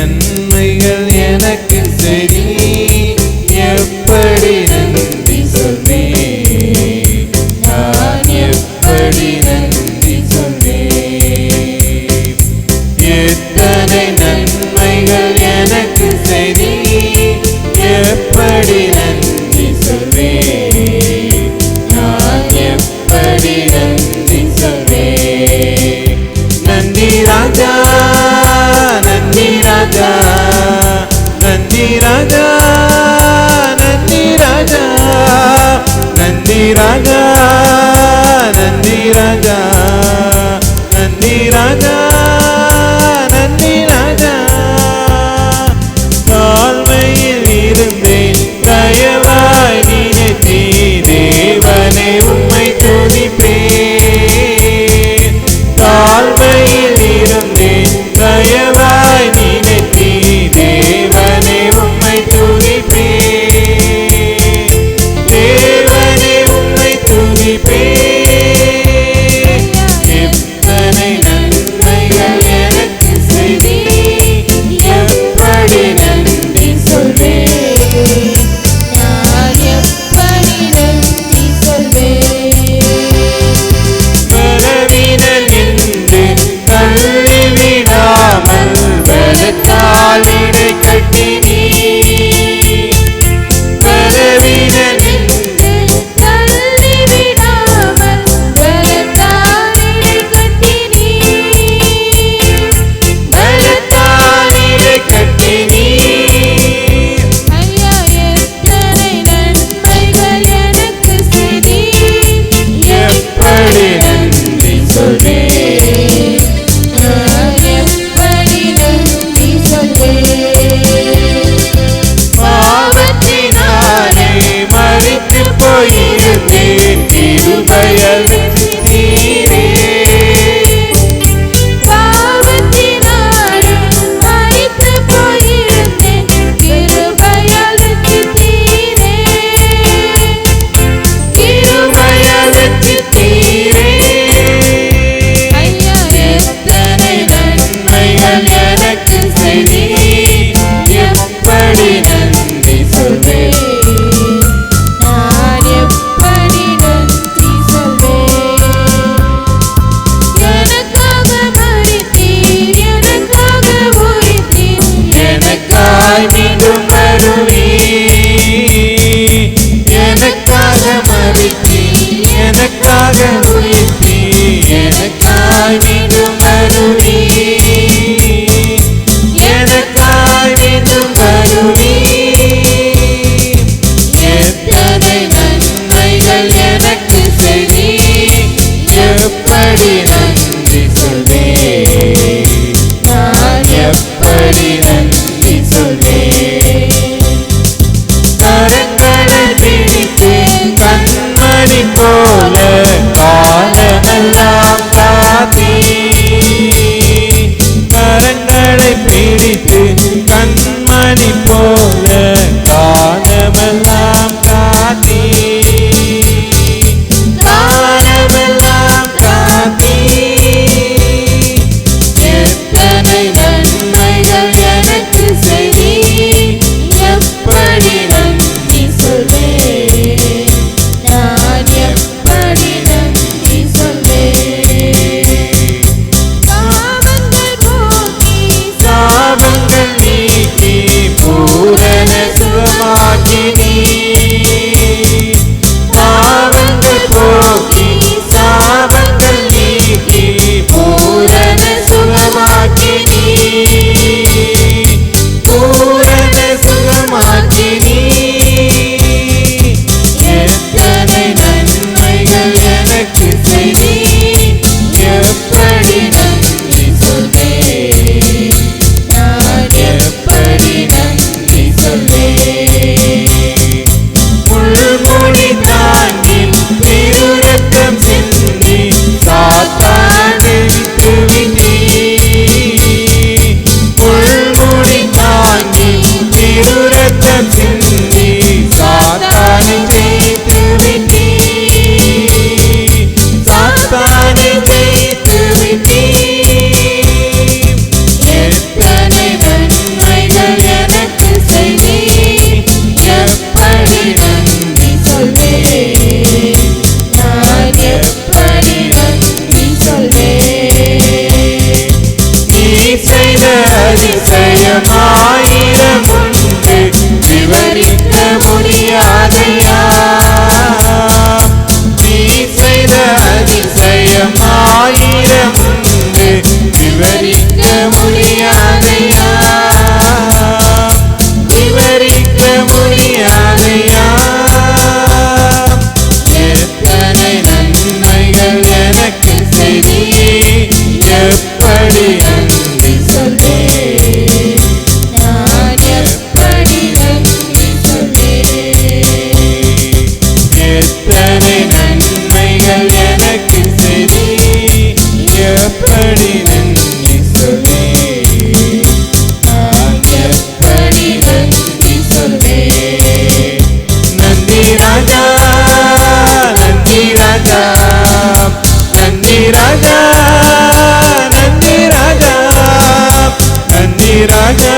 நன்மைகள் எனக்கு சரி எப்படி நன்றி சொல்வேன் நான் எப்படி நன்றி சொல்வேன் எத்தனை நன்மைகள் எனக்கு சரி எப்படி நன்றி சொல்வேன் நான் எப்படி நன்றி சொல்வேன் நன்றி ராஜா நன்றி ராஜா நன்றி ராஜா நன்றி ராஜா நன்றி ராஜா நன்றி ராஜா நன்றி ராஜா நன்றி ராஜா தாழ்மையில் இருந்தேன் தயவாய் நினைத்தீ தேவனே உம்மை துதிப்பேன் தாழ்மையில் இருந்தேன் தயவாய் நினைத்தீ தேவனே உம்மை துதிப்பேன் தேவனே உம்மை துதிப்பேன் எத்தனை நன்மைகள் அதிசயமாயிரம் உண்டு விவரிக்க முடியாதையா. நீ செய்த அதிசயமாயிரம் உண்டு விவரிக்க முடியாதையா, விவரிக்க முடியாதையா. எத்தனை நன்மைகள் எனக்கு செய்தியே, எப்படி நன்றி சொல்வேன், நான் எப்படி நன்றி சொல்வேன். எத்தனை நன்மைகள் எனக்கு செய்தியே, எப்படி நன்றி சொல்வேன், நான் எப்படி நன்றி சொல்வேன். நன்றி ராஜா, நன்றி ராஜா, நன்றி ராஜா, நன்றி ராஜா, நன்றி ராஜா.